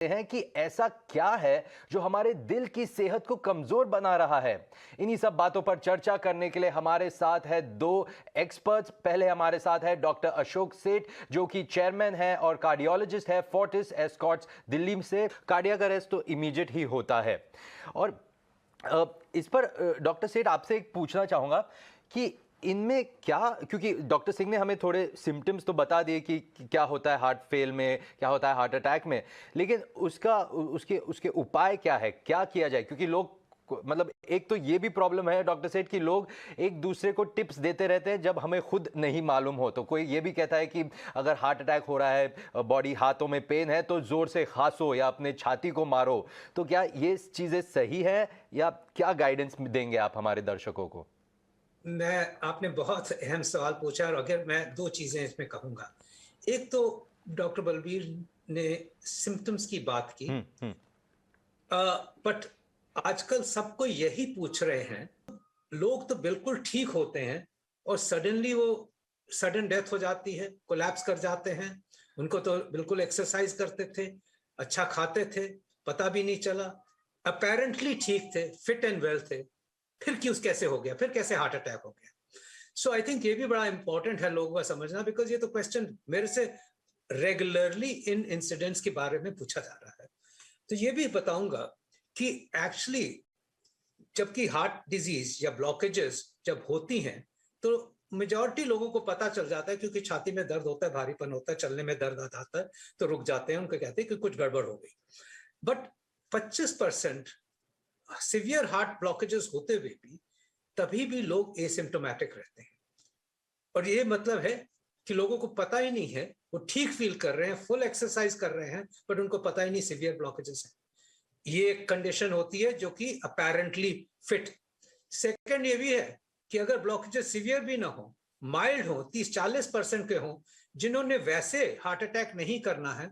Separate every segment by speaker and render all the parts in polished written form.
Speaker 1: हैं कि ऐसा क्या है जो हमारे दिल की सेहत को कमजोर बना रहा है। इन्हीं सब बातों पर चर्चा करने के लिए हमारे साथ है दो एक्सपर्ट्स। पहले हमारे साथ है डॉक्टर अशोक सेठ, जो कि चेयरमैन है और कार्डियोलॉजिस्ट है फोर्टिस एस्कॉर्ट्स दिल्ली से। कार्डियक अरेस्ट तो इमीडिएट ही होता है। और इस पर डॉक्टर सेठ आपसे एक पूछना चाहूंगा कि इनमें क्या, क्योंकि डॉक्टर सिंह ने हमें थोड़े सिम्टम्स तो बता दिए कि क्या होता है हार्ट फेल में, क्या होता है हार्ट अटैक में, लेकिन उसका उसके उसके उपाय क्या है, क्या किया जाए? क्योंकि लोग मतलब एक तो ये भी प्रॉब्लम है डॉक्टर सेठ कि लोग एक दूसरे को टिप्स देते रहते हैं जब हमें खुद नहीं मालूम हो। तो कोई ये भी कहता है कि अगर हार्ट अटैक हो रहा है, बॉडी हाथों में पेन है, तो जोर से खांसो या अपने छाती को मारो। तो क्या ये चीजें सही है या क्या गाइडेंस देंगे आप हमारे दर्शकों को?
Speaker 2: आपने बहुत अहम सवाल पूछा और अगर मैं दो चीजें इसमें कहूंगा। एक तो डॉक्टर बलबीर ने सिम्टम्स की बात की,
Speaker 1: हम्म।
Speaker 2: बट आजकल सबको यही पूछ रहे हैं। लोग तो बिल्कुल ठीक होते हैं और सडनली वो सडन डेथ हो जाती है, कोलैप्स कर जाते हैं। उनको तो बिल्कुल एक्सरसाइज करते थे, अच्छा खाते थे, पता भी नहीं चला, अपेरेंटली ठीक थे, फिट एंड वेल थे, फिर क्यों कैसे हो गया, फिर कैसे हार्ट अटैक हो गया। सो आई थिंक ये भी बड़ा इंपॉर्टेंट है लोगों का समझना, बिकॉज ये तो क्वेश्चन मेरे से रेगुलरली इन इंसिडेंट्स के बारे में पूछा जा रहा है। तो ये भी बताऊंगा कि एक्चुअली जबकि हार्ट डिजीज या ब्लॉकेजेस जब होती हैं तो मेजॉरिटी लोगों को पता चल जाता है, क्योंकि छाती में दर्द होता है, भारीपन होता है, चलने में दर्द आता है, तो रुक जाते हैं, उनको कहते हैं कि कुछ गड़बड़ हो गई। बट 25% सिवियर हार्ट ब्लॉकेजेस होते हुए भी तभी भी लोग एसिम्टोमेटिक रहते हैं। और ये मतलब है कि लोगों को पता ही नहीं है, वो ठीक फील कर रहे हैं, फुल एक्सरसाइज कर रहे हैं, बट उनको पता ही नहीं सिवियर ब्लॉकेजेस हैं। ये एक कंडीशन होती है जो कि अपेरेंटली फिट। सेकंड ये भी है कि अगर ब्लॉकेजेस सिवियर भी ना हो, माइल्ड हो, 30-40% के हो, जिन्होंने वैसे हार्ट अटैक नहीं करना है,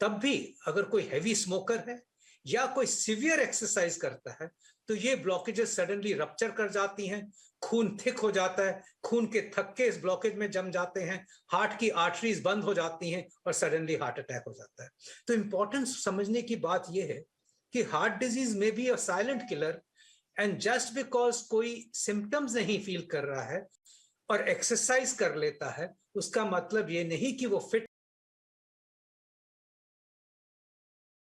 Speaker 2: तब भी अगर कोई हैवी स्मोकर है या कोई सीवियर एक्सरसाइज करता है, तो ये ब्लॉकेजेस सडनली रप्चर कर जाती हैं, खून थिक हो जाता है, खून के थक्के इस ब्लॉकेज में जम जाते हैं, हार्ट की आर्टरीज बंद हो जाती हैं और सडनली हार्ट अटैक हो जाता है। तो इंपॉर्टेंस समझने की बात यह है कि हार्ट डिजीज में be a silent killer, and just because कोई सिम्टम्स नहीं फील कर रहा है और एक्सरसाइज कर लेता है, उसका मतलब ये नहीं कि वो फिट